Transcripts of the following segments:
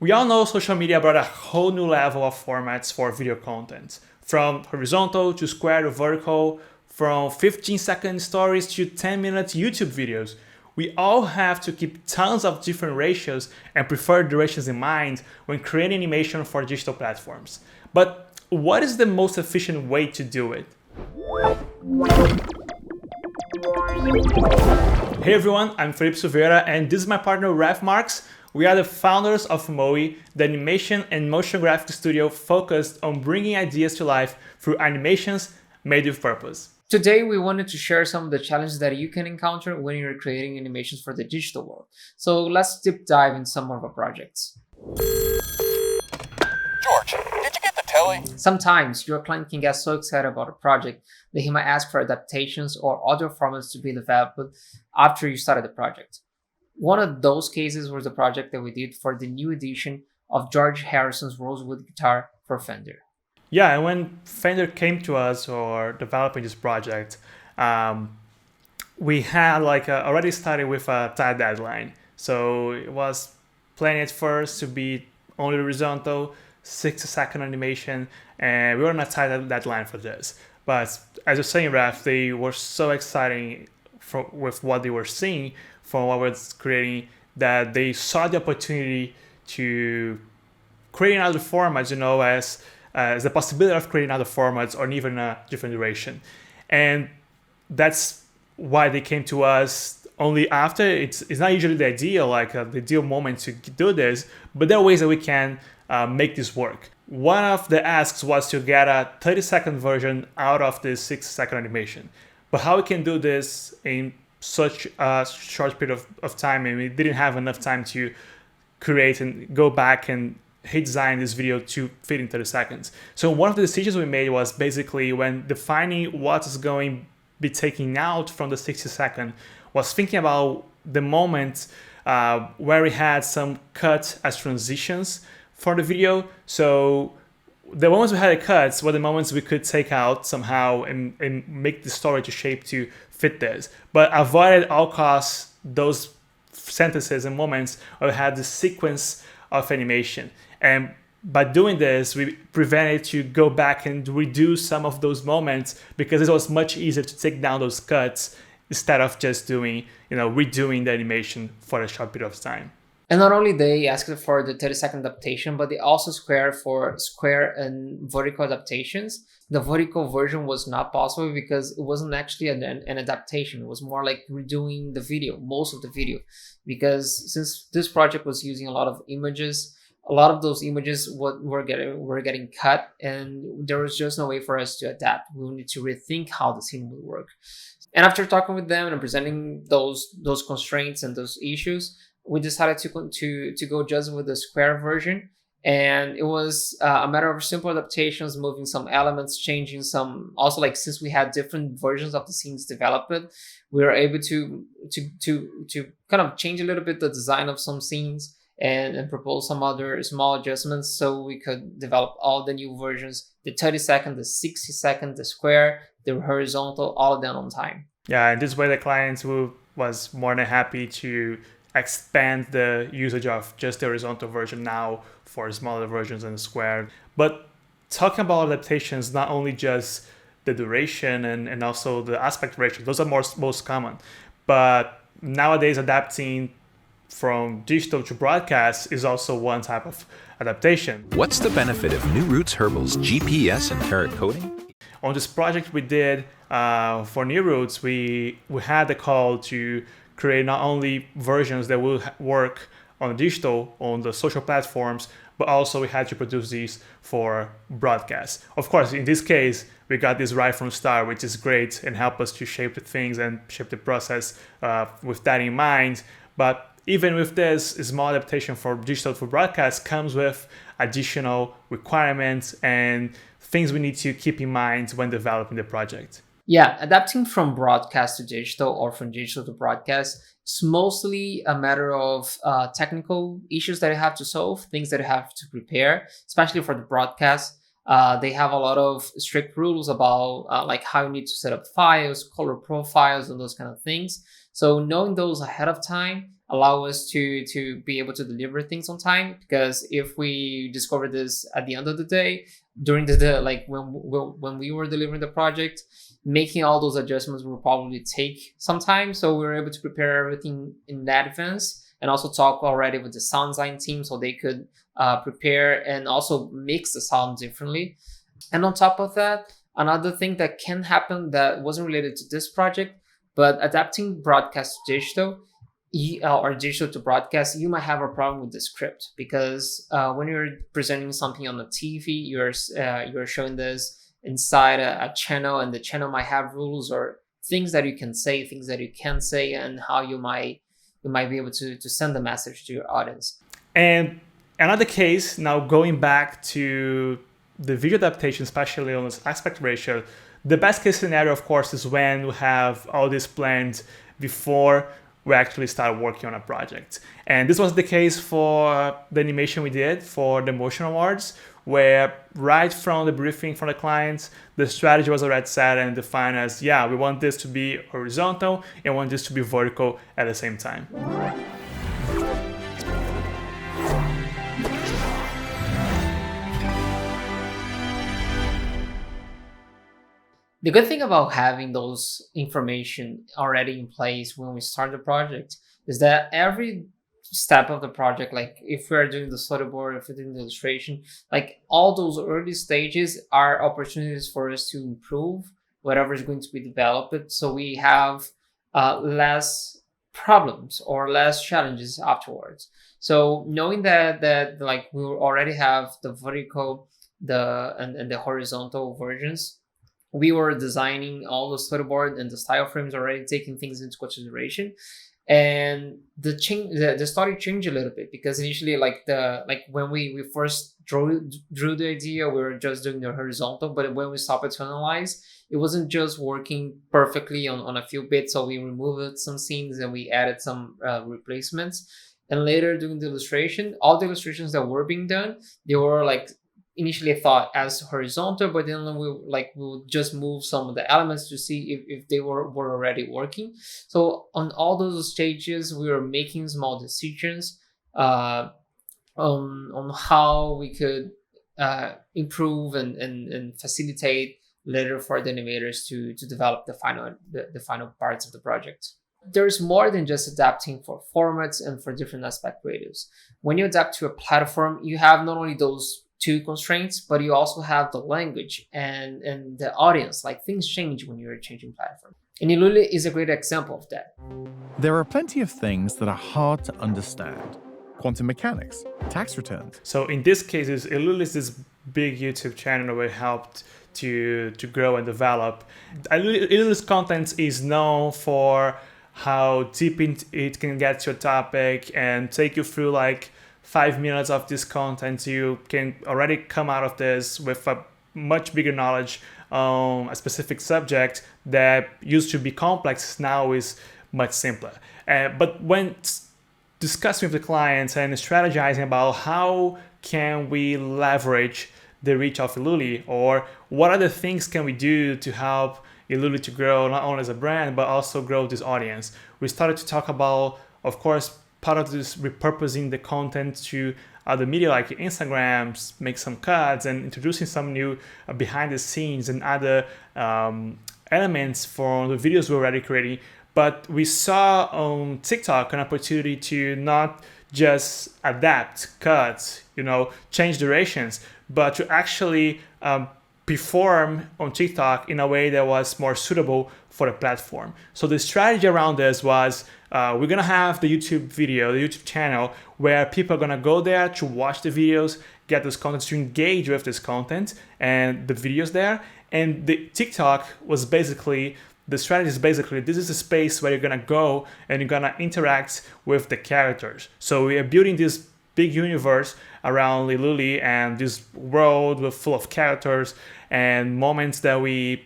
We all know social media brought a whole new level of formats for video content, from horizontal to square to vertical, from 15-second stories to 10-minute YouTube videos. We all have to keep tons of different ratios and preferred durations in mind when creating animation for digital platforms. But what is the most efficient way to do it? Hey everyone, I'm Felippe and this is my partner Raff. We are the founders of Moe, the animation and motion graphic studio focused on bringing ideas to life through animations made with purpose. Today, we wanted to share some of the challenges that you can encounter when you're creating animations for the digital world. So let's deep dive in some of our projects. George, did you get the telly? Sometimes your client can get so excited about a project that he might ask for adaptations or other formats to be developed after you started the project. One of those cases was the project that we did for the new edition of George Harrison's Rosewood guitar for Fender. Yeah, and when Fender came to us or developing this project, we had already started with a tight deadline. So it was planned at first to be only horizontal, 60-second animation, and we were on a tight deadline for this. But as you're saying, Raph, they were so exciting with what they were seeing from what was creating that they saw the opportunity to create another format, as the possibility of creating other formats or even a different duration. And that's why they came to us only after. It's not usually the ideal moment to do this, but there are ways that we can make this work. One of the asks was to get a 30-second version out of this 60-second animation. But how we can do this in such a short period of time, and we didn't have enough time to create and go back and redesign this video to fit in 30 seconds. So one of the decisions we made was basically when defining what is going to be taken out from the 60-second was thinking about the moment where we had some cut as transitions for the video. So the moments we had cuts were the moments we could take out somehow and make the story to shape to fit this, but avoid at all costs those sentences and moments where we had the sequence of animation. And by doing this, we prevented to go back and redo some of those moments because it was much easier to take down those cuts instead of just redoing the animation for a short period of time. And not only they asked for the 30-second adaptation, but they also for square and vertical adaptations. The vertical version was not possible because it wasn't actually an adaptation. It was more like redoing the video, most of the video. Because since this project was using a lot of images, a lot of those images were getting cut, and there was just no way for us to adapt. We needed to rethink how the scene would work. And after talking with them and presenting those constraints and those issues, we decided to go just with the square version. And it was a matter of simple adaptations, moving some elements, changing some. Also, since we had different versions of the scenes developed, we were able to kind of change a little bit the design of some scenes and propose some other small adjustments so we could develop all the new versions, the 30-second, the 60-second, the square, the horizontal, all of them on time. Yeah, and this way the client was more than happy to expand the usage of just the horizontal version now for smaller versions and square. But talking about adaptations, not only just the duration and also the aspect ratio, those are most common. But nowadays adapting from digital to broadcast is also one type of adaptation. What's the benefit of New Roots Herbal's GPS and carrot coating? On this project we did for New Roots, we had the call to create not only versions that will work on digital, on the social platforms, but also we had to produce these for broadcast. Of course, in this case, we got this right from start, which is great and help us to shape the things and shape the process with that in mind. But even with this, small adaptation for digital for broadcast comes with additional requirements and things we need to keep in mind when developing the project. Yeah, adapting from broadcast to digital or from digital to broadcast is mostly a matter of technical issues that you have to solve, things that you have to prepare, especially for the broadcast. They have a lot of strict rules about how you need to set up files, color profiles, and those kind of things. So knowing those ahead of time allow us to be able to deliver things on time. Because if we discover this at the end of the day, during the like when we were delivering the project, making all those adjustments will probably take some time. So we were able to prepare everything in advance, and also talk already with the sound design team so they could prepare and also mix the sound differently. And on top of that, another thing that can happen that wasn't related to this project, but adapting broadcast to digital, or digital to broadcast, you might have a problem with the script, because when you're presenting something on the TV, you're showing this inside a channel, and the channel might have rules or things that you can say, things that you can't say, and how you might be able to send the message to your audience. And another case, now going back to the video adaptation, especially on this aspect ratio, the best case scenario, of course, is when we have all this planned before we actually start working on a project. And this was the case for the animation we did for the Motion Awards, where right from the briefing from the clients, the strategy was already set and defined as, yeah, we want this to be horizontal and we want this to be vertical at the same time. The good thing about having those information already in place when we start the project is that every step of the project, like if we're doing the storyboard, if we're doing the illustration, like all those early stages are opportunities for us to improve whatever is going to be developed. So we have less problems or less challenges afterwards. So knowing that like we already have the vertical, and the horizontal versions, we were designing all the storyboard and the style frames, already taking things into consideration. And the story changed a little bit, because initially, like when we first drew the idea, we were just doing the horizontal, but when we started to analyze, it wasn't just working perfectly on a few bits. So we removed some scenes and we added some replacements. And later, during the illustration, all the illustrations that were being done, they were like initially thought as horizontal, but then we'll just move some of the elements to see if they were already working. So on all those stages, we were making small decisions on how we could improve and facilitate later for the animators to develop the final parts of the project. There's more than just adapting for formats and for different aspect ratios. When you adapt to a platform, you have not only those two constraints, but you also have the language and the audience. Like, things change when you're changing platform. And Iluli is a great example of that. There are plenty of things that are hard to understand. Quantum mechanics, tax returns. So in this case, Iluli is this big YouTube channel where it helped to grow and develop. Iluli's content is known for how deep it can get to a topic and take you through like 5 minutes of this content. You can already come out of this with a much bigger knowledge on a specific subject that used to be complex, now is much simpler. But when discussing with the clients and strategizing about how can we leverage the reach of Iluli, or what other things can we do to help Iluli to grow not only as a brand but also grow this audience, we started to talk about, of course, part of this repurposing the content to other media like Instagrams, make some cuts and introducing some new behind the scenes and other elements for the videos we're already creating. But we saw on TikTok an opportunity to not just adapt, cut, change durations, but to actually perform on TikTok in a way that was more suitable for the platform. So the strategy around this was we're gonna have the YouTube channel, where people are gonna go there to watch the videos, get those contents, to engage with this content and the videos there. And the TikTok was basically, the strategy is basically, this is a space where you're gonna go and you're gonna interact with the characters. So we are building this big universe around Iluli and this world full of characters and moments that we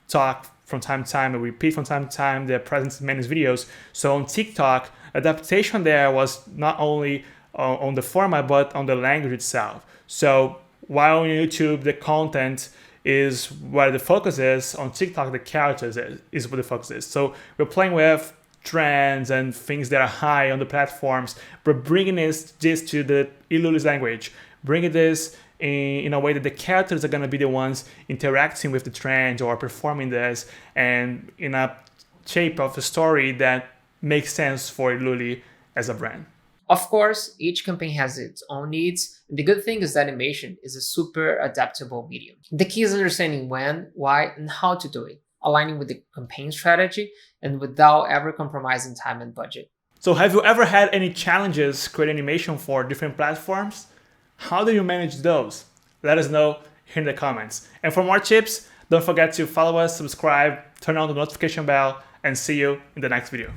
talk from time to time and repeat from time to time. They're present in many videos. So on TikTok, adaptation there was not only on the format but on the language itself. So while on YouTube the content is where the focus is, on TikTok the characters is where the focus is. So we're playing with trends and things that are high on the platforms, but bringing this to the Iluli's language, bringing this in a way that the characters are going to be the ones interacting with the trend or performing this, and in a shape of a story that makes sense for Iluli as a brand. Of course, each campaign has its own needs. The good thing is that animation is a super adaptable medium. The key is understanding when, why, and how to do it, aligning with the campaign strategy and without ever compromising time and budget. So have you ever had any challenges creating animation for different platforms? How do you manage those? Let us know here in the comments. And for more tips, don't forget to follow us, subscribe, turn on the notification bell, and see you in the next video.